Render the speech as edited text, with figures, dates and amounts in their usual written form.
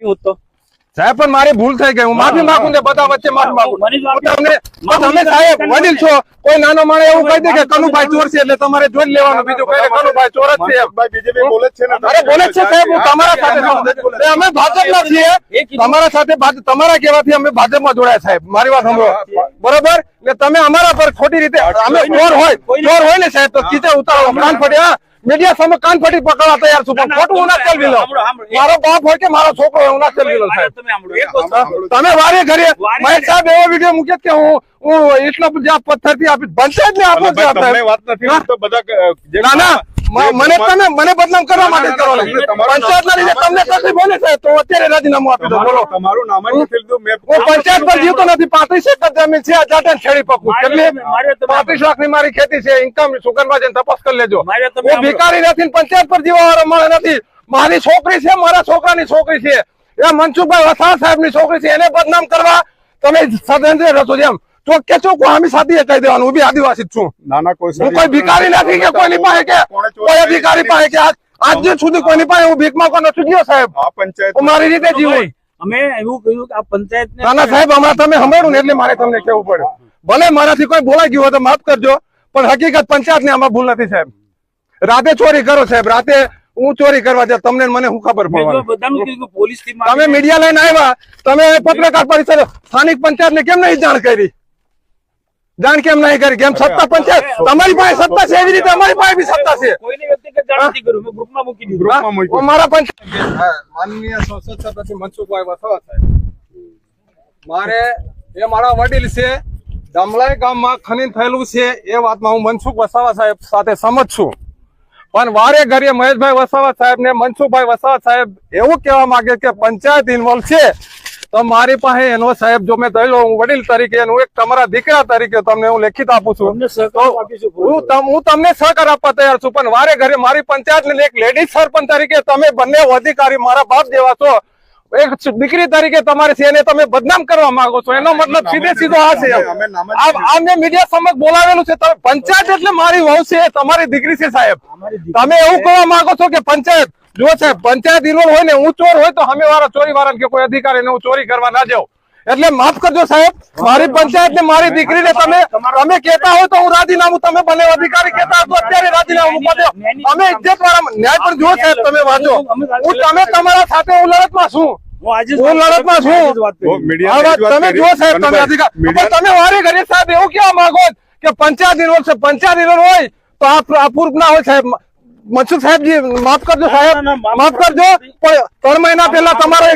આપ્યું હોત તો? સાહેબ પણ મારી ભૂલ થઈ ગઈ, હું માફી માંગુ ને બધા વચ્ચે માફી માંગુ. તમે સાહેબ વડીલ છો, કોઈ નાનો માણસ એવું કહી દે કે કનુભાઈ ચોર છે એટલે તમારે જોઈ લેવાનું, બીજું કઈ કનુભાઈ ચોર જ છે એમ બોલે છે સાહેબ. હું તમારા સાથે અમે ભાજપના છીએ, તમારા સાથે તમારા કહેવાથી અમે ભાજપમાં જોડાયા સાહેબ. મારી વાત સાંભળો બરોબર, એટલે તમે અમારા પર ખોટી રીતે અમે ચોર હોય ને સાહેબ તો કીચે ઉતારો કાન ફટી. હા મીડિયા સામે કાન ફટી પકડવા તૈયાર છું, પણ ખોટું હું ના ચલવી લો. મારો બાપ હોય કે મારો છોકરો હોય હું ના ચલવી લો સાહેબ. તમે વારે ઘરે મહેશ સાહેબ એવો વિડીયો મૂકે કે હું એટલા બધા પથ્થર થી આપીશ, પંચાયત ને આપો ના ના મને બદનામ કરવા માટે કરો. પંચાયત ના લીધે તમને તકલીફ હોય ને સાહેબ તો અત્યારે રાજીનામું આપી દો. બોલો તમારું નામ હું પંચાયત પર જીવતો નથી. 35 એકર જમીન છે, જાટન છેડી પકવું કેટલી 35 લાખ ની મારી ખેતી છે, ઇન્કમ સુગરમાં જઈને તપાસ કરી લેજો. હું ભિખારી નથી, પંચાયત પર જીવવા વાળો માણસ નથી. મારી છોકરી છે, મારા છોકરાની છોકરી છે, એ મનસુખભાઈ વસાવા સાહેબ ની છોકરી છે, એને બદનામ કરવા તમે સદંતર રચો જેમ ચોખ્ખે ચોખ્ખું આમી સાથે કહી દેવાનું હું બી આદિવાસી જ છું. હું કોઈ ભિખારી નથી કે કોઈની પાસે કે કોઈ અધિકારી પાસે કે આજ સુધી કોઈની પાસે હું ભીખ માંગવા નથી ગયો સાહેબ. હું મારી રીતે જીવું. અમે એવું કહ્યું કે આ પંચાયત ના સાહેબ હમણાં તમે સાંભળ્યું ને એટલે મારે તમને કેવું પડે. ભલે મારાથી કોઈ બોલાઈ ગયું હોય તો માફ કરજો, પણ હકીકત પંચાયત ને આમાં ભૂલ નથી સાહેબ. રાતે ચોરી કરો સાહેબ, રાતે હું ચોરી કરવા જાય તમને મને શું ખબર પડવાની? તમે મીડિયા લઈને આવ્યા, તમે પત્રકાર પરિષદ સ્થાનિક પંચાયત ને કેમ નહીં જાણ કરી? જાણ કેમ નહીં કરી? કેમ સત્તા પંચાયત તમારી પાસે સત્તા છે એવી રીતે અમારી પાસે બી સત્તા છે. મારા પંચાયત માનનીય સંસદ સભ્ય મનસુખભાઈ વસાવા સાહેબ, મારે એ મારા વડીલ છે, ગામલાઈ ગામમાં ખનીન થયેલું છે એ વાતમાં હું મનસુખ વસાવા સાહેબ સાથે સમજ છું. પણ વારે ઘડીએ મહેશભાઈ વસાવા સાહેબ ને મનસુખભાઈ વસાવા સાહેબ એવું કહેવા માંગે કે પંચાયત ઇન્વોલ્વ છે, તો મારી પાસે એનો સાહેબ જો મેં થયેલો હું વડીલ તરીકે હું એક તમારા દીકરા તરીકે તમને હું લેખિત આપું છું, હું તમને સહકાર આપવા તૈયાર છું. પણ વારે ઘરે મારી પંચાયત ને એક લેડીઝ સરપંચ તરીકે તમે બંને અધિકારી મારા બાપ જેવા છો, એક દીકરી તરીકે તમારે છે એને તમે બદનામ કરવા માંગો છો, એનો મતલબ સીધે સીધો આ છે. આ મેં મીડિયા સમક્ષ બોલાવેલું છે. તમે પંચાયત એટલે મારી વહુ છે, તમારી દીકરી છે સાહેબ. તમે એવું કહેવા માંગો છો કે પંચાયત જો સાહેબ પંચાયત ઇન્વોલ્વ હોય ને હું ચોર હોય તો અમે વાળા ચોરી વાળા કે કોઈ અધિકારી ને હું ચોરી કરવા ના જાઉં. એટલે માફ કરજો સાહેબ, મારી પંચાયત ને મારી દીકરીને તમે કહેતા હોય તો હું રાજીનામું, તમે બંને અધિકારી કહેતા હોય તો અત્યારે રાજીનામું મૂકો. અમે ઇજ્જત વાળા ન્યાય પણ જો સાહેબ તમે વાંચો, તમે તમારા સાથે હું લડતમાં છું, હું લડતમાં છું. તમે જો સાહેબ તમે અધિકાર તમે વારે ઘરે સાહેબ એવું કેવા માંગો કે પંચાયત ઇન્વોલ્વ છે, પંચાયત ઇન્વોલ્વ હોય તો આ પૂર્વ ના હોય સાહેબ. મનસુખ સાહેબજી માફ કરજો સાહેબ, માફ કરજો. પણ 3 મહિના પહેલા તમારો